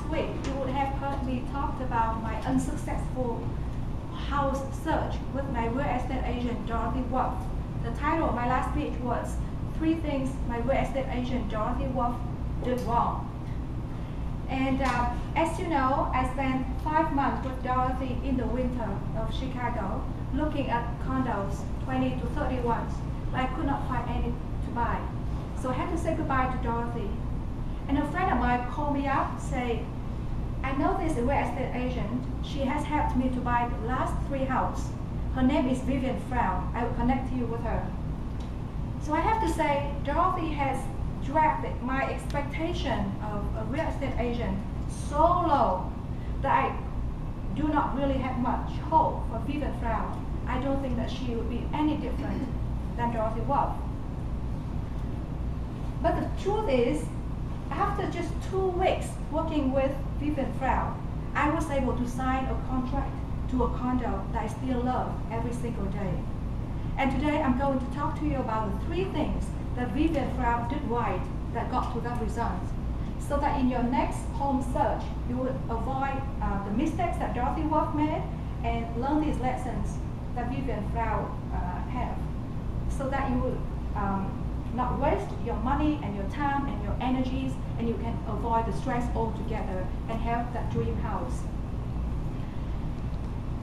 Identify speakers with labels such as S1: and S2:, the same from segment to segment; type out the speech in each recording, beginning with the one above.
S1: last week, you would have heard me talk about my unsuccessful house search with my real estate agent, Dorothy Wolf. The title of my last speech was 3 Things My Real Estate Agent, Dorothy Wolf, Did Wrong. And as you know, I spent 5 months with Dorothy in the winter of Chicago, looking at condos, 20 to 31, but I could not find any to buy. So I had to say goodbye to Dorothy. And a friend of mine called me up, say, I know this real estate agent. She has helped me to buy the last 3 houses. Her name is Vivian Frau. I will connect you with her. So I have to say, Dorothy has dragged my expectation of a real estate agent so low that I do not really have much hope for Vivian Frau. I don't think that she would be any different than Dorothy Wolf. But the truth is, after just 2 weeks working with Vivian Frau, I was able to sign a contract to a condo that I still love every single day. And today I'm going to talk to you about the 3 things that Vivian Frau did right that got to that result, so that in your next home search, you would avoid the mistakes that Dorothy Wolf made and learn these lessons that Vivian Frau have, so that you would not waste your money and your time and your energies, and you can avoid the stress altogether and have that dream house.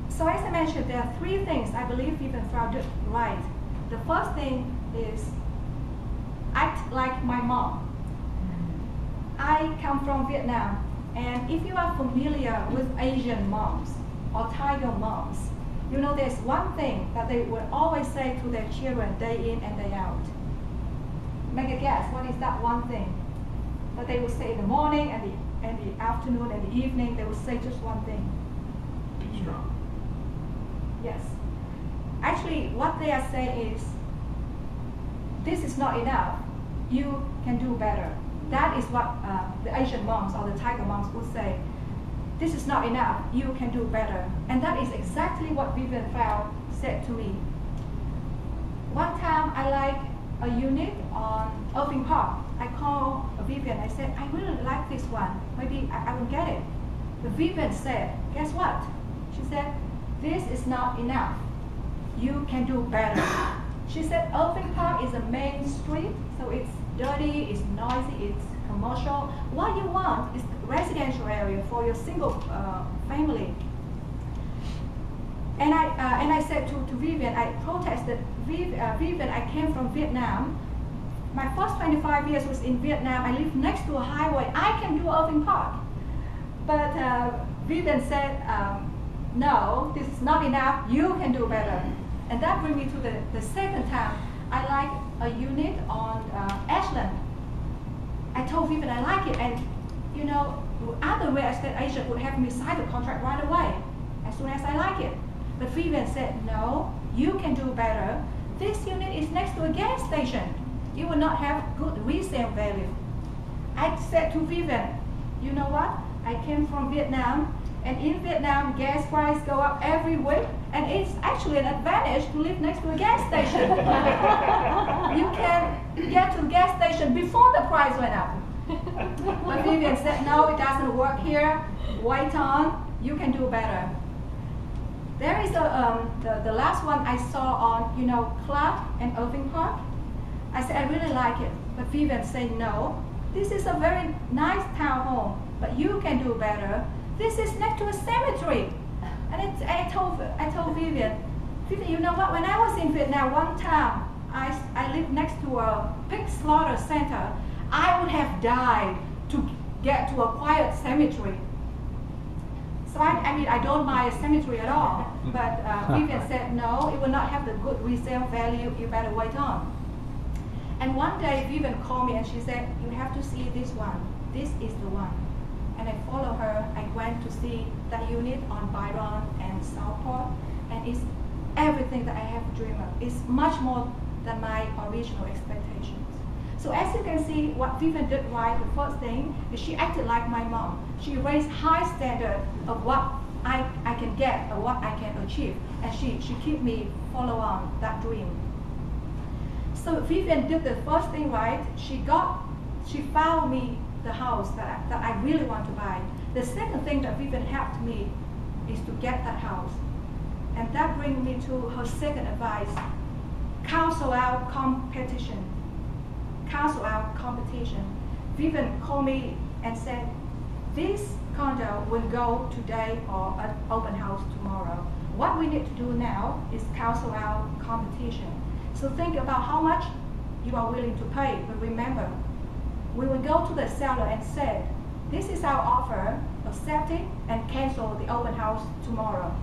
S1: So as I mentioned, there are 3 things I believe Vivian Frau did right. The first thing is act like my mom. I come from Vietnam, and if you are familiar with Asian moms or Tiger moms, you know there's one thing that they will always say to their children day in and day out. Make a guess, what is that one thing that they will say in the morning and the afternoon and the evening? They will say just one thing.
S2: Be strong.
S1: Yes. Actually, what they are saying is, this is not enough. You can do better. That is what the Asian moms or the Tiger moms would say. This is not enough. You can do better. And that is exactly what Vivian Frau said to me. One time, I like a unit on Irving Park. I called Vivian. I said, I really like this one. Maybe I will get it. But Vivian said, guess what? She said, this is not enough. You can do better. She said Irving Park is a main street, so it's dirty, it's noisy, it's commercial. What you want is a residential area for your single family. And I said to Vivian, I protested, Vivian, I came from Vietnam. My first 25 years was in Vietnam. I live next to a highway. I can do Irving Park. But Vivian said, no, this is not enough. You can do better. And that brings me to the second time. I like a unit on Ashland. I told Vivian I like it, and you know, other real estate agent would have me sign the contract right away as soon as I like it. But Vivian said, no, you can do better. This unit is next to a gas station. It will not have good resale value. I said to Vivian, you know what? I came from Vietnam, and in Vietnam, gas prices go up every week, and it's actually an advantage to live next to a gas station. You can get to the gas station before the price went up. But Vivian said, no, it doesn't work here. Wait on, you can do better. There is the last one I saw on, you know, Clark and Irving Park. I said, I really like it. But Vivian said, no, this is a very nice townhome, but you can do better. This is next to a cemetery. And I told Vivian, you know what, when I was in Vietnam one time, I lived next to a pig slaughter center. I would have died to get to a quiet cemetery. So I mean, I don't mind a cemetery at all. But Vivian said, no, it will not have the good resale value. You better wait on. And one day, Vivian called me and she said, you have to see this one. This is the one. And I followed her. I went to see that unit on Byron and Southport. And it's everything that I have dreamed of. It's much more than my original expectations. So as you can see, what Vivian did right, the first thing is she acted like my mom. She raised high standard of what I can get or what I can achieve. And she kept me follow on that dream. So Vivian did the first thing right. She found me the house that I really want to buy. The second thing that Vivian helped me is to get that house. And that brings me to her second advice. Cancel out competition. Cancel out competition. Vivian called me and said, this condo will go today or at open house tomorrow. What we need to do now is cancel out competition. So think about how much you are willing to pay. But remember, we will go to the seller and say, this is our offer, accept it and cancel the open house tomorrow.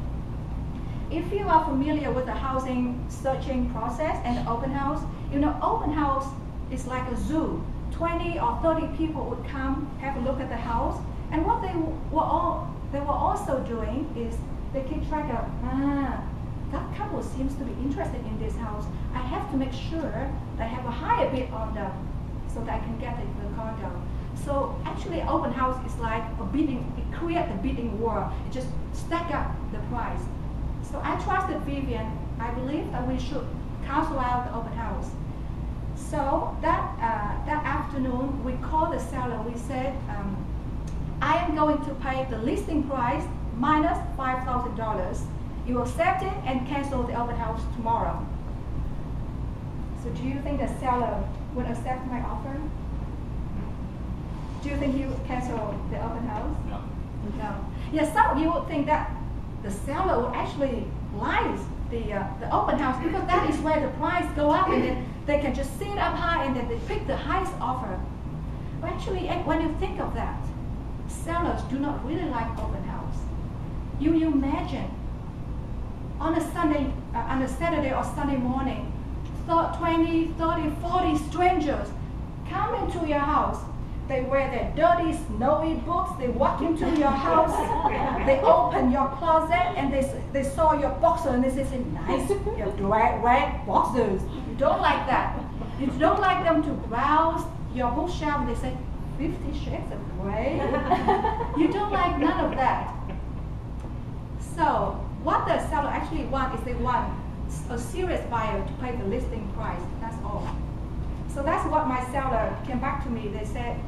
S1: If you are familiar with the housing searching process and the open house, you know open house is like a zoo. 20 or 30 people would come, have a look at the house, and what they were also doing is they keep track of, that couple seems to be interested in this house. I have to make sure they have a higher bid on them so that I can get the condo. So actually open house is like a bidding, it creates a bidding war. It just stack up the price. So I trusted Vivian. I believe that we should cancel out the open house. So that afternoon, we called the seller. We said, I am going to pay the listing price minus $5,000. You accept it and cancel the open house tomorrow. So do you think the seller would accept my offer? Do you think he would cancel the open house?
S2: No.
S1: No. Yes, some of you would think that the seller would actually like the open house because that is where the price go up and then they can just sit up high and then they pick the highest offer. But actually, when you think of that, sellers do not really like open house. You imagine on a Saturday or Sunday morning, 20, 30, 40 strangers come into your house. They wear their dirty, snowy boots. They walk into your house. They open your closet and they saw your boxer and they say, nice, your red boxers. You don't like that. You don't like them to browse your bookshelf and they say, 50 Shades of Grey. You don't like none of that. So what the seller actually wants is they want a serious buyer to pay the listing price. That's all. So that's what my seller came back to me. They said,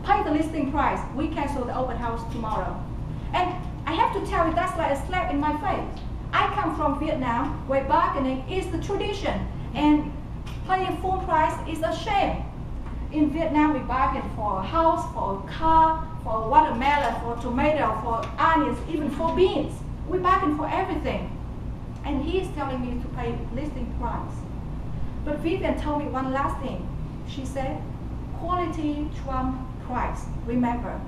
S1: pay the listing price. We cancel the open house tomorrow. And I have to tell you, that's like a slap in my face. I come from Vietnam, where bargaining is the tradition, and paying full price is a shame. In Vietnam, we bargain for a house, for a car, for a watermelon, for tomato, for onions, even for beans. We bargain for everything. And he is telling me to pay listing price. But Vivian told me one last thing. She said, quality trump price. Remember,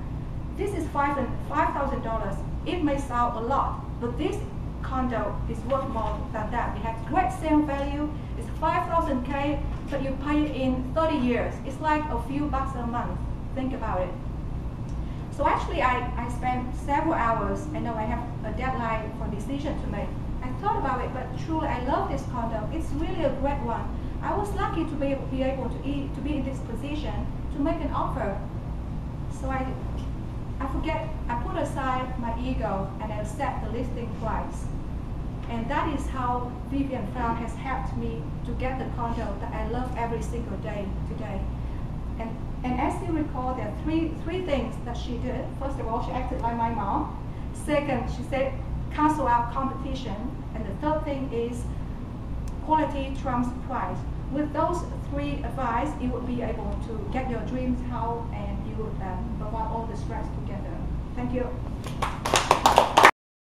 S1: this is $5,000. It may sound a lot, but this condo is worth more than that. It has great sale value. It's 5,000 K, but you pay it in 30 years. It's like a few bucks a month. Think about it. So actually, I spent several hours. I know I have a deadline for decision to make. I thought about it, but truly, I love this condo. It's really a great one. I was lucky to be able to be in this position to make an offer. So I put aside my ego and I accept the listing price. And that is how Vivian Pham has helped me to get the condo that I love every single day today. And as you recall, there are three things that she did. First of all, she acted like my mom. Second, she said, cancel out competition. And the third thing is quality trumps price. With those three advice, you would be able to get your dreams house and you would avoid all the stress together. Thank you.